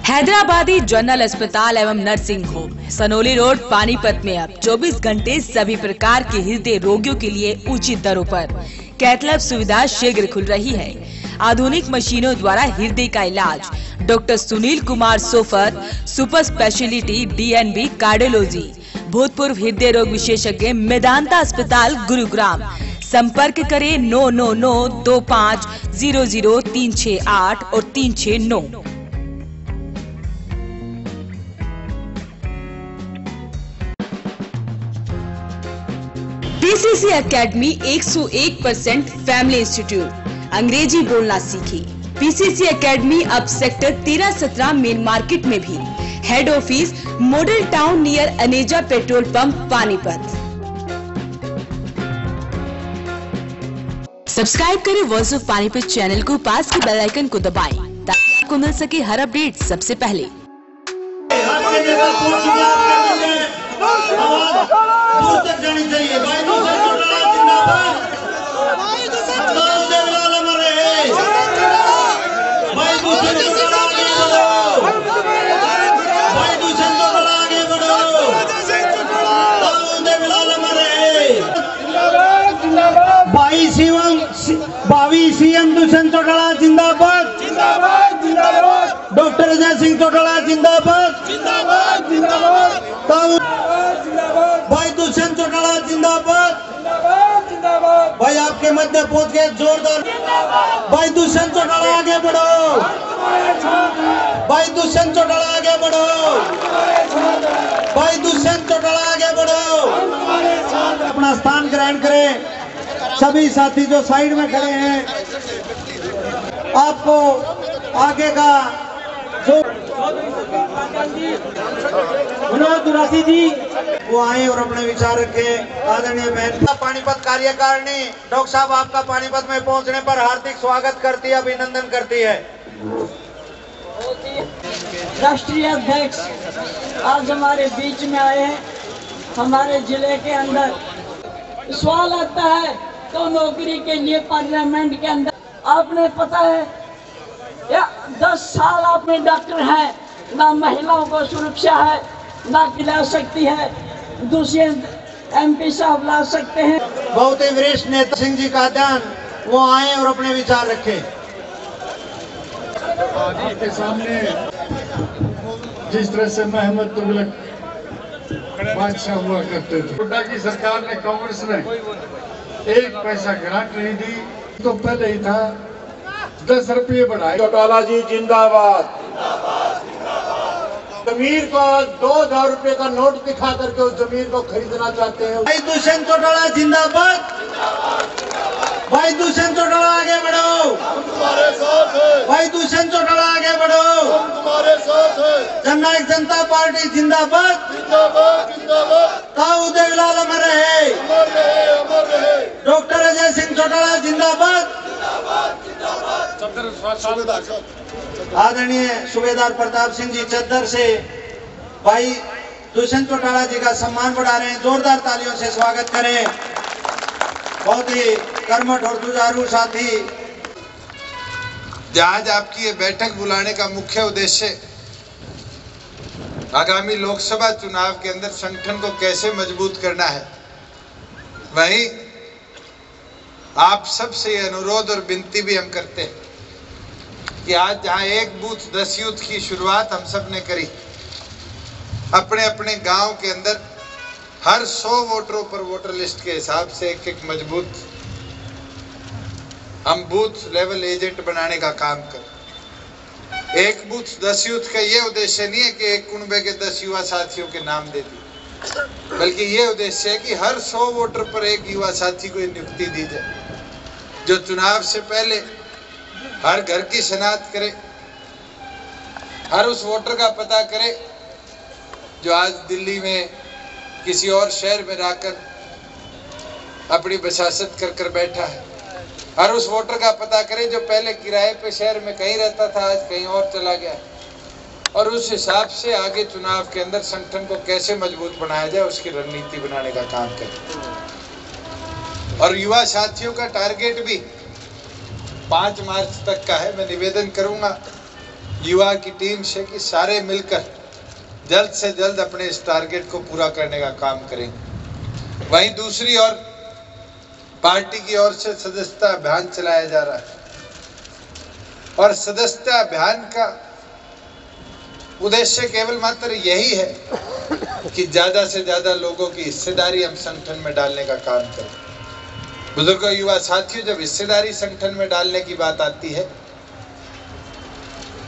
Hyderabadi general अस्पताल एवं nursing home Sanauli road Panipat में अब 24 घंटे सभी प्रकार के हृदय रोगियों के लिए उचित दरों पर कैथलैब सुविधा शीघ्र खुल रही है। आधुनिक मशीनों द्वारा हृदय का इलाज doctor Sunil Kumar so far, super speciality DNB cardiology, भूतपूर्व हृदय रोग विशेषज्ञ मेदांता अस्पताल गुरुग्राम। संपर्क करें 9992500368 और 369। PCC academy 101% family institute. अंग्रेजी बोलना सीखी। PCC एकेडमी अब सेक्टर 13-17 मेन मार्केट में भी। Head office model town near Aneja petrol pump Panipat. Subscribe करें वॉइस ऑफ पानीपत चैनल को, पास के बेल आइकन को दबाएं ताकि आपको मिल सके हर अपडेट सबसे पहले। भावी सीएम दुष्यंत चौटाला जिंदाबाद, जिंदाबाद, जिंदाबाद। डॉक्टर अजय सिंह चौटाला जिंदाबाद, जिंदाबाद, जिंदाबाद। भाई दुष्यंत चौटाला जिंदाबाद, जिंदाबाद, जिंदाबाद। भाई आपके मध्य पहुंच गए जोरदार। भाई दुष्यंत चौटाला आगे बढ़ो, भाई दुष्यंत चौटाला आगे बढ़ो, भाई दुष्यंत चौटाला आगे बढ़ो। अपना स्थान ग्रहण करें। सभी साथी जो साइड में खड़े हैं, आपको आगे का जो विनोद दुरासी जी वो आए और अपने विचार रखे। आदरणीय बहन पानीपत कार्यकारिणी डॉक्टर साहब आपका पानीपत में पहुंचने पर हार्दिक स्वागत करती है, अभिनंदन करती है। राष्ट्रीय अध्यक्ष आज हमारे बीच में आए हैं। हमारे जिले के अंदर सवाल आता है तो नौकरी के लिए पार्लियामेंट के अंदर आपने पता है या 10 साल आपने डॉक्टर हैं, ना महिलाओं को सुरक्षा है, ना ला सकती है, दूसरे MP साहब ला सकते हैं। बहुत ही वरिष्ठ नेता सिंह जी का ध्यान वो आए और अपने विचार रखे। आपके सामने जिस तरह से मोहम्मद तुगलक बादशाह हुआ करते थे, हुड्डा की सरकार ने, कांग्रेस ने 1 पैसा ग्रांट नहीं दी, तो पहले ही था 10 रुपये बढ़ाए। चौटाला जी जिंदाबाद। जमीर को 2000 रुपए का नोट दिखा करके उस जमीर को खरीदना चाहते हैं। भाई दुष्यंत चौटाला जिंदाबाद, भाई दुष्यंत चौटाला आगे बढ़ो, तुम्हारे साथ है। भाई दुष्यंत चौटाला आगे बढ़ो, तुम्हारे साथ है। जननायक जनता पार्टी जिंदाबाद, जिंदाबाद, जिंदाबाद। ताऊ देवीलाल अमर रहे, अमर रहे, अमर रहे। डॉक्टर अजय सिंह चौटाला जिंदाबाद, जिंदाबाद, जिंदाबाद। आदरणीय सूबेदार प्रताप सिंह जी चद्दर से भाई दुष्यंत चौटाला जी का सम्मान बढ़ा रहे हैं। जोरदार तालियों से स्वागत करें। बहुत ही कर्मठ और जुझारू साथी। आज आपकी ये बैठक बुलाने का मुख्य उद्देश्य आगामी लोकसभा चुनाव के अंदर संगठन को कैसे मजबूत करना है। वहीं आप सबसे ये अनुरोध और विनती भी हम करते हैं कि आज जहां एक बूथ 10 यूथ की शुरुआत हम सब ने करी, अपने अपने गांव के अंदर हर 100 वोटरों पर वोटर लिस्ट के हिसाब से एक मजबूत हम बूथ लेवल एजेंट बनाने का काम करें। एक बूथ 10 यूथ का ये उद्देश्य नहीं है कि एक कुनबे के 10 युवा साथियों के नाम दे दिए, बल्कि ये उद्देश्य है कि हर 100 वोटर पर एक युवा साथी को नियुक्ति दी जाए, जो चुनाव से पहले हर घर की शनाख्त करे, हर उस वोटर का पता करे जो आज दिल्ली में किसी और शहर में रहकर अपनी बसासत कर कर बैठा है, हर उस वोटर का पता करे जो पहले किराए पे शहर में कहीं रहता था, आज कहीं और चला गया। और उस हिसाब से आगे चुनाव के अंदर संगठन को कैसे मजबूत बनाया जाए उसकी रणनीति बनाने का काम करें। और युवा साथियों का टारगेट भी 5 मार्च तक का है। मैं निवेदन करूंगा युवा की टीम से कि सारे मिलकर जल्द से जल्द अपने इस टारगेट को पूरा करने का काम करें। वहीं दूसरी ओर पार्टी की ओर से सदस्यता अभियान चलाया जा रहा है और सदस्यता अभियान का उद्देश्य केवल मात्र यही है कि ज्यादा से ज्यादा लोगों की हिस्सेदारी हम संगठन में डालने का काम करें। बुजुर्गों, युवा साथियों, जब हिस्सेदारी संगठन में डालने की बात आती है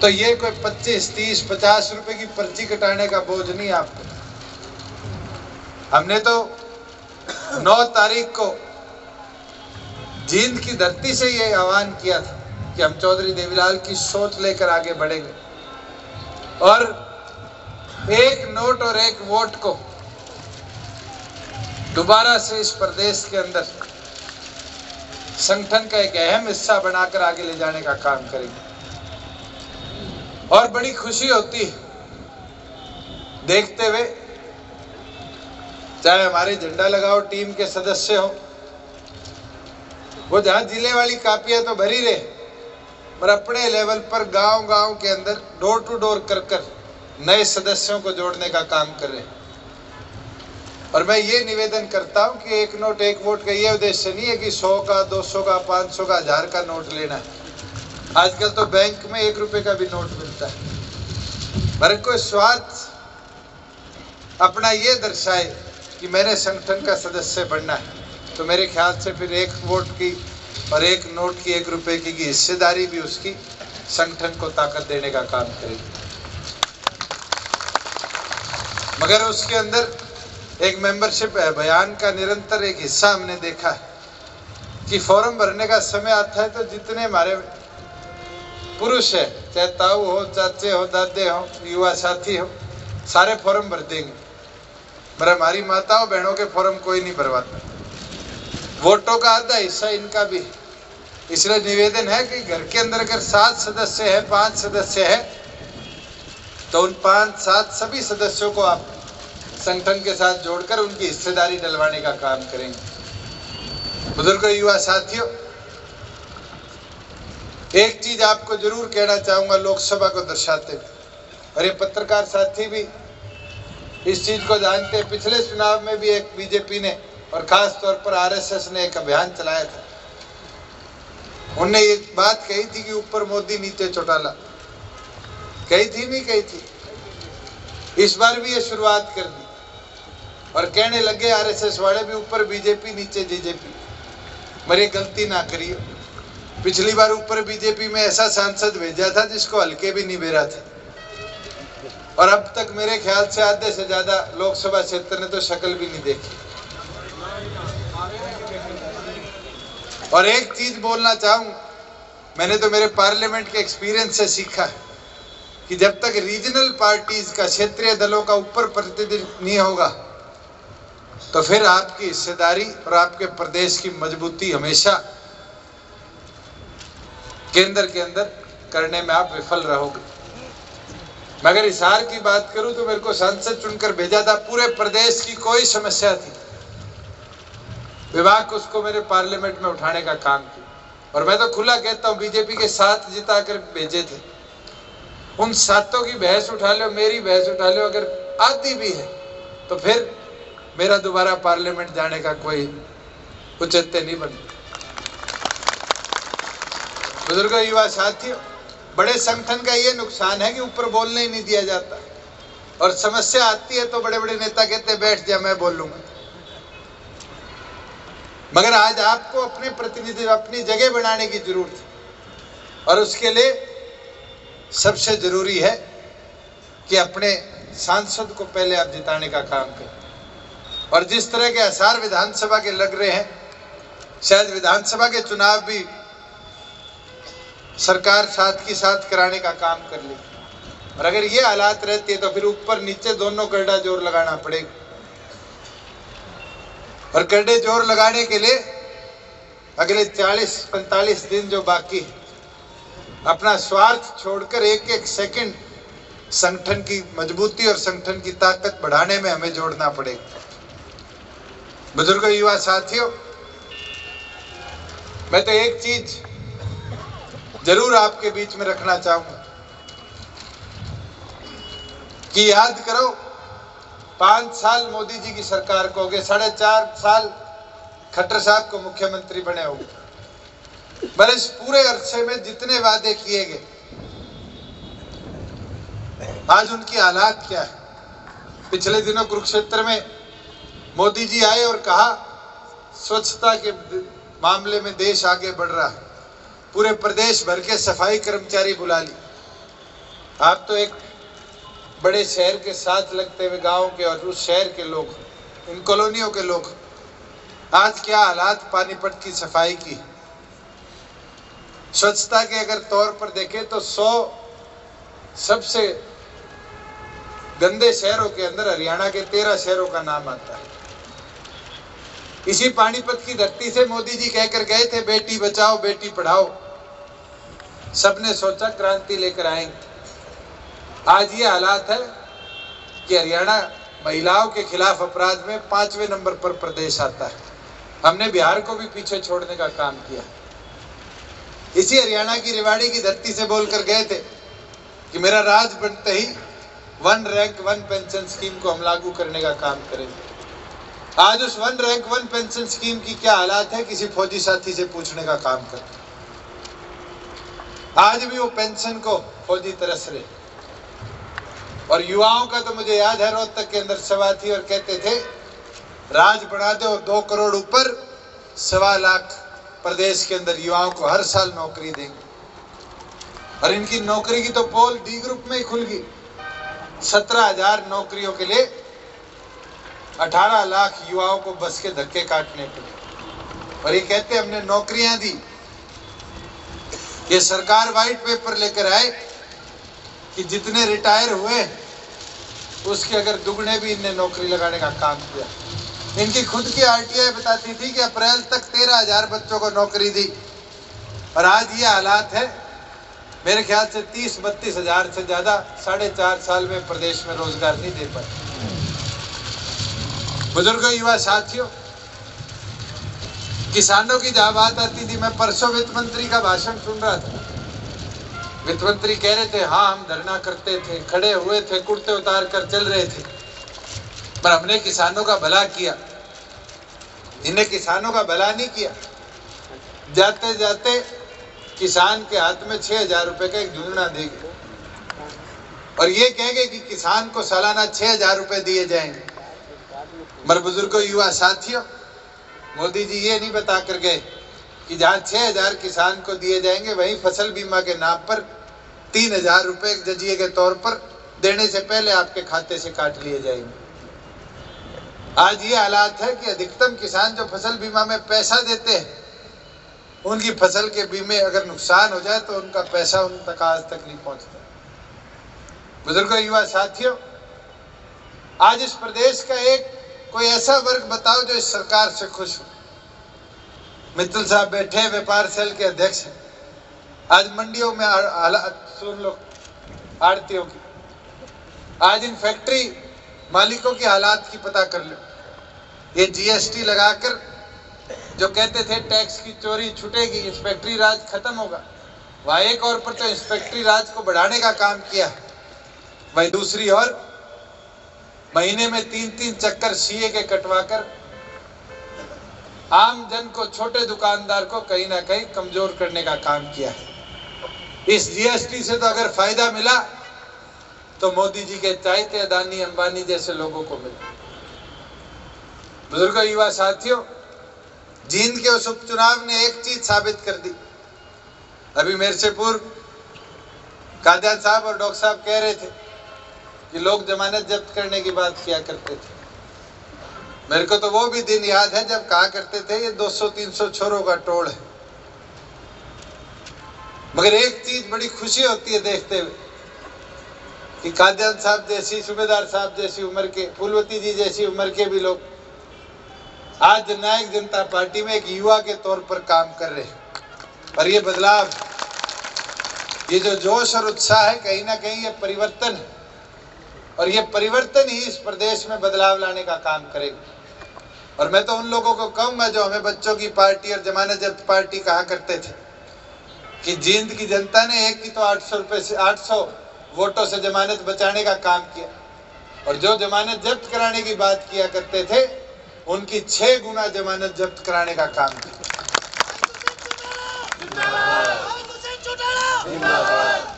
तो ये कोई 25, 30, 50 रुपए की पर्ची कटाने का बोझ नहीं आपको। हमने तो 9 तारीख को जींद की धरती से ये आह्वान किया था कि हम चौधरी देवीलाल की सोच लेकर आगे बढ़ेंगे और एक नोट और एक वोट को दोबारा से इस प्रदेश के अंदर संगठन का एक अहम हिस्सा बनाकर आगे ले जाने का काम करेंगे। और बड़ी खुशी होती है देखते हुए, चाहे हमारे झंडा लगाओ टीम के सदस्य हो, वो जहां जिले वाली कापियां तो भरी रहे, पर अपने लेवल पर गांव-गांव के अंदर डोर टू डोर कर नए सदस्यों को जोड़ने का काम कर रहे हैं। और मैं ये निवेदन करता हूं कि एक नोट एक वोट का ये उद्देश्य नहीं है कि 100 का, 200 का, 500 का, 1000 का नोट लेना है। आजकल तो बैंक में 1 रुपए का भी नोट मिलता है। पर कोई स्वार्थ अपना ये दर्शाए कि मेरे संगठन का सदस्य बनना है, तो मेरे ख्याल से फिर 1 वोट की और 1 नोट की 1 रुपए की हिस्सेदारी भी उसकी संगठन को ताकत देने का काम करेगी। मगर उसके अंदर एक मेंबरशिप अभियान का निरंतर एक हिस्सा हमने देखा है कि फॉर्म भरने का समय आता है तो जितने हमारे पुरुष है, चाहे ताऊ हो, चाचे हो, दादे हो, युवा साथी हो, सारे फॉर्म भर देंगे, मगर हमारी माताओं बहनों के फॉर्म कोई नहीं भरवाता। वोटों का आधा हिस्सा इनका भी। इसलिए निवेदन है कि घर के अंदर अगर 7 सदस्य है, 5 सदस्य है, तो उन 5-7 सभी सदस्यों को आप संगठन के साथ जोड़कर उनकी हिस्सेदारी डलवाने का काम करेंगे। बुजुर्गों, युवा साथियों, एक चीज आपको जरूर कहना चाहूंगा लोकसभा को दर्शाते हुए, और ये पत्रकार साथी भी इस चीज को जानते हैं। पिछले चुनाव में भी एक बीजेपी ने और खास तौर पर आरएसएस ने एक अभियान चलाया था। उनने ये बात कही थी कि ऊपर मोदी नीचे चौटाला, कही थी नहीं कही थी। इस बार भी ये शुरुआत कर दी और कहने लगे आरएसएस वाले भी ऊपर बीजेपी नीचे बीजेपी। मगर ये गलती ना करिए। पिछली बार ऊपर बीजेपी में ऐसा सांसद भेजा था जिसको हल्के भी नहीं बेरा थे, और अब तक मेरे ख्याल से आधे से ज्यादा लोकसभा क्षेत्र ने तो शक्ल भी नहीं देखी। और एक चीज बोलना चाहूं, मैंने तो मेरे पार्लियामेंट के एक्सपीरियंस से सीखा है कि जब तक रीजनल पार्टीज का, क्षेत्रीय दलों का ऊपर प्रतिनिधित्व नहीं होगा तो फिर आपकी हिस्सेदारी और आपके प्रदेश की मजबूती हमेशा केंद्र के अंदर करने में आप विफल रहोगे। मैं अगर हिसार की बात करूं तो मेरे को सांसद चुनकर भेजा था, पूरे प्रदेश की कोई समस्या थी, विभाग उसको मेरे पार्लियामेंट में उठाने का काम किया। और मैं तो खुला कहता हूं, बीजेपी के 7 जिता कर भेजे थे, उन 7 की बहस उठा लो, मेरी बहस उठा लो, अगर आती भी है तो फिर मेरा दोबारा पार्लियामेंट जाने का कोई औचित्य नहीं बनता। बुजुर्गों, युवा साथियों, बड़े संगठन का ये नुकसान है कि ऊपर बोलने ही नहीं दिया जाता, और समस्या आती है तो बड़े बड़े नेता कहते हैं बैठ जा मैं बोल लूंगा। मगर आज आपको अपने प्रतिनिधि अपनी जगह बनाने की जरूरत है, और उसके लिए सबसे जरूरी है कि अपने सांसद को पहले आप जिताने का काम करें। और जिस तरह के आसार विधानसभा के लग रहे हैं, शायद विधानसभा के चुनाव भी सरकार साथ की साथ कराने का काम कर ले। और अगर ये हालात रहती है तो फिर ऊपर नीचे दोनों करड़ा जोर लगाना पड़ेगा। और करड़े जोर लगाने के लिए अगले 40-45 दिन जो बाकी है, अपना स्वार्थ छोड़कर एक एक सेकंड संगठन की मजबूती और संगठन की ताकत बढ़ाने में हमें जोड़ना पड़ेगा। बुजुर्गों, युवा साथियों, मैं तो एक चीज जरूर आपके बीच में रखना चाहूंगा कि याद करो 5 साल मोदी जी की सरकार को हो गए, 4.5 साल खट्टर साहब को मुख्यमंत्री बने हो गए। पर इस पूरे अरसे में जितने वादे किए गए, आज उनकी हालात क्या है। पिछले दिनों कुरुक्षेत्र में मोदी जी आए और कहा स्वच्छता के मामले में देश आगे बढ़ रहा है, पूरे प्रदेश भर के सफाई कर्मचारी बुला ली। आप तो एक बड़े शहर के साथ लगते हुए गांव के और उस शहर के लोग, इन कॉलोनियों के लोग, आज क्या हालात पानीपत की सफाई की। स्वच्छता के अगर तौर पर देखें तो 100 सबसे गंदे शहरों के अंदर हरियाणा के 13 शहरों का नाम आता है। इसी पानीपत की धरती से मोदी जी कहकर गए थे बेटी बचाओ बेटी पढ़ाओ। सबने सोचा क्रांति लेकर आएंगे। आज ये हालात है कि हरियाणा महिलाओं के खिलाफ अपराध में 5वें नंबर पर प्रदेश आता है। हमने बिहार को भी पीछे छोड़ने का काम किया। इसी हरियाणा की रेवाड़ी की धरती से बोलकर गए थे कि मेरा राज बनते ही 1 रैंक 1 पेंशन स्कीम को हम लागू करने का काम करेंगे। आज उस 1 रैंक 1 पेंशन स्कीम की क्या हालात है, किसी फौजी साथी से पूछने का काम करते। आज भी वो पेंशन को फौजी तरस रहे। और युवाओं का तो मुझे याद है, रोहतक के अंदर सभा थी और कहते थे राज बना दो 2 करोड़ ऊपर 1.25 लाख प्रदेश के अंदर युवाओं को हर साल नौकरी देंगे। और इनकी नौकरी की तो पोल डी ग्रुप में ही खुल गई। 17,000 नौकरियों के लिए 18 लाख युवाओं को बस के धक्के काटने पड़े। और ये कहते हमने नौकरियां दी। ये सरकार व्हाइट पेपर लेकर आए कि जितने रिटायर हुए उसके अगर दुगने भी इनने नौकरी लगाने का काम किया। इनकी खुद की आरटीआई बताती थी कि अप्रैल तक 13,000 बच्चों को नौकरी दी। और आज ये हालात है, मेरे ख्याल से 30-32 हजार से ज्यादा 4.5 साल में प्रदेश में रोजगार नहीं दे पाए। बुजुर्गों, युवा साथियों, किसानों की जहां बात आती थी, मैं परसों वित्त मंत्री का भाषण सुन रहा था। वित्त मंत्री कह रहे थे हाँ हम धरना करते थे, खड़े हुए थे, कुर्ते उतार कर चल रहे थे, पर हमने किसानों का भला किया। इन्हें किसानों का भला नहीं किया। जाते जाते किसान के हाथ में 6,000 रुपए का एक झुंझुना देंगे और ये कहेंगे कि किसान को सालाना 6,000 रुपए दिए जाएंगे। मगर बुजुर्गों, युवा साथियों, मोदी जी ये नहीं बता कर गए कि जहां 6,000 किसान को दिए जाएंगे वहीं फसल बीमा के नाम पर 3,000 रुपए जजिए के तौर पर देने से पहले आपके खाते से काट लिए जाएंगे। आज ये हालात है कि अधिकतम किसान जो फसल बीमा में पैसा देते हैं, उनकी फसल के बीमे अगर नुकसान हो जाए तो उनका पैसा उन तक आज तक नहीं पहुंचता। बुजुर्गों, युवा साथियों, आज इस प्रदेश का एक कोई ऐसा वर्ग बताओ जो इस सरकार से खुश हो। मित्तल साहब बैठे व्यापार सेल के अध्यक्ष हैं। आज मंडियों में हालात सुन लो आड़तियों की। आज इन फैक्ट्री मालिकों की हालात की पता कर लो। ये जीएसटी लगाकर जो कहते थे टैक्स की चोरी छूटेगी, इंस्पेक्टरी राज खत्म होगा, वह एक और पर तो इंस्पेक्टरी राज को बढ़ाने का काम किया। वही दूसरी ओर महीने में 3-3 चक्कर सीए के कटवाकर आम जन को, छोटे दुकानदार को कहीं ना कहीं कमजोर करने का काम किया है। इस जीएसटी से तो अगर फायदा मिला तो मोदी जी के चाहते अदानी अंबानी जैसे लोगों को मिला। बुजुर्गों, युवा साथियों, जींद के उस उपचुनाव ने एक चीज साबित कर दी। अभी मेरे से पूर्व कादियान साहब और डॉक्टर साहब कह रहे थे कि लोग जमानत जब्त करने की बात किया करते थे। मेरे को तो वो भी दिन याद है जब कहा करते थे ये 200-300 छोरों का टोल है। मगर एक चीज बड़ी खुशी होती है देखते हुए कि कादियान साहब जैसी, सूबेदार साहब जैसी उम्र के, फूलवती जी जैसी उम्र के भी लोग आज जननायक जनता पार्टी में एक युवा के तौर पर काम कर रहे हैं। और ये बदलाव, ये जो जोश और उत्साह है, कहीं ना कहीं ये परिवर्तन है। और ये परिवर्तन ही इस प्रदेश में बदलाव लाने का काम करेगा। और मैं तो उन लोगों को कहूंगा जो हमें बच्चों की पार्टी और जमानत जब्त पार्टी कहा करते थे कि जींद की जनता ने एक की तो 800 वोटों से जमानत बचाने का काम किया, और जो जमानत जब्त कराने की बात किया करते थे उनकी 6 गुना जमानत जब्त कराने का काम किया।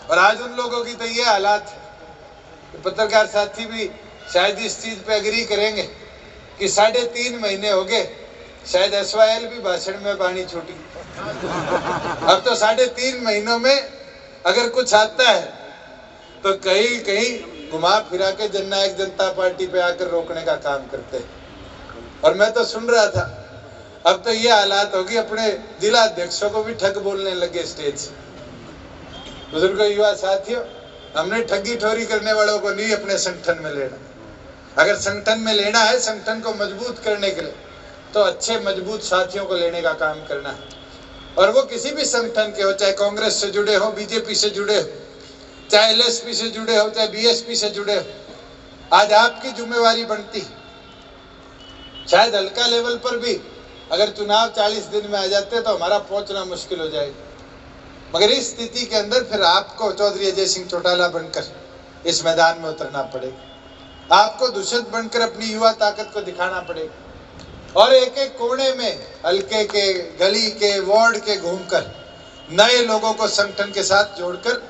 और आज उन लोगों की तो ये हालात है, पत्रकार साथी भी शायद इस चीज पे एग्री करेंगे कि 3.5 महीने हो गए, शायद SYL भी भाषण में पानी छूटी। अब तो 3.5 महीनों में अगर कुछ आता है तो कहीं कहीं घुमा फिरा के जननायक जनता पार्टी पे आकर रोकने का काम करते हैं। और मैं तो सुन रहा था, अब तो ये हालात होगी अपने जिला अध्यक्षों को भी ठग बोलने लगे स्टेज से। बुजुर्गों, युवा साथियों, हमने ठगी ठोरी करने वालों को नहीं अपने संगठन में लेना। अगर संगठन में लेना है, संगठन को मजबूत करने के लिए, तो अच्छे मजबूत साथियों को लेने का काम करना है। और वो किसी भी संगठन के हो, चाहे कांग्रेस से जुड़े हो, बीजेपी से जुड़े हो, चाहे LSP से जुड़े हो, चाहे BSP से जुड़े हो। आज आपकी जिम्मेवारी बनती, शायद हल्का लेवल पर भी अगर चुनाव 40 दिन में आ जाते तो हमारा पहुंचना मुश्किल हो जाएगा, मगर इस स्थिति के अंदर फिर आपको चौधरी अजय सिंह चौटाला बनकर इस मैदान में उतरना पड़ेगा। आपको दुष्यंत बनकर अपनी युवा ताकत को दिखाना पड़ेगा और एक एक कोने में, हल्के के, गली के, वार्ड के घूमकर नए लोगों को संगठन के साथ जोड़कर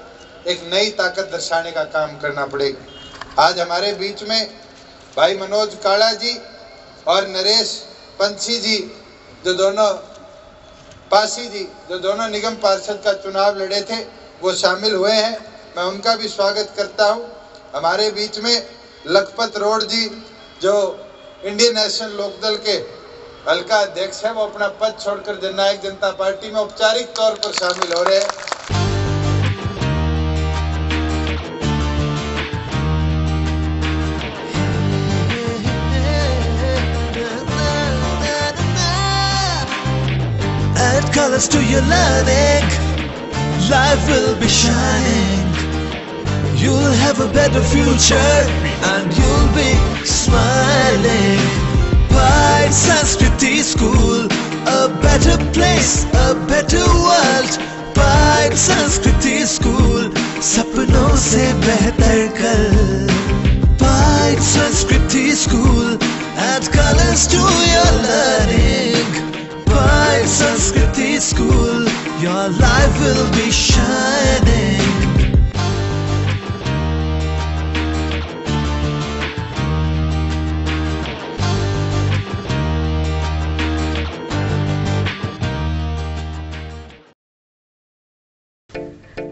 एक नई ताकत दर्शाने का काम करना पड़ेगा। आज हमारे बीच में भाई मनोज काड़ा जी और नरेश पंछी जी, जो दोनों पासी जी, जो दोनों निगम पार्षद का चुनाव लड़े थे, वो शामिल हुए हैं। मैं उनका भी स्वागत करता हूं। हमारे बीच में लखपत रोड जी, जो इंडियन नेशनल लोकदल के हल्का अध्यक्ष है, वो अपना पद छोड़कर जननायक जनता पार्टी में औपचारिक तौर पर शामिल हो रहे हैं। Add colors to your learning, life will be shining. You'll have a better future and you'll be smiling. Pride Sanskriti School, a better place, a better world. Pride Sanskriti School, सपनों से बेहतर कल. Pride Sanskriti School, add colors to your learning. Pride Sanskriti School, your life will be shining.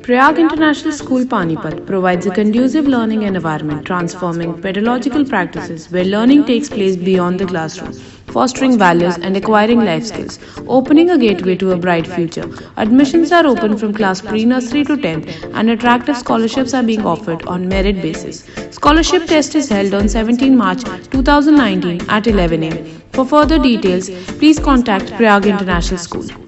Prayag International School Panipat provides a conducive learning environment, transforming pedagogical practices where learning takes place beyond the classroom, fostering values and acquiring life skills, opening a gateway to a bright future. Admissions are open from class pre-nursery to 10th and attractive scholarships are being offered on merit basis. Scholarship test is held on 17 March 2019 at 11 am. For further details, please contact Prayag International School.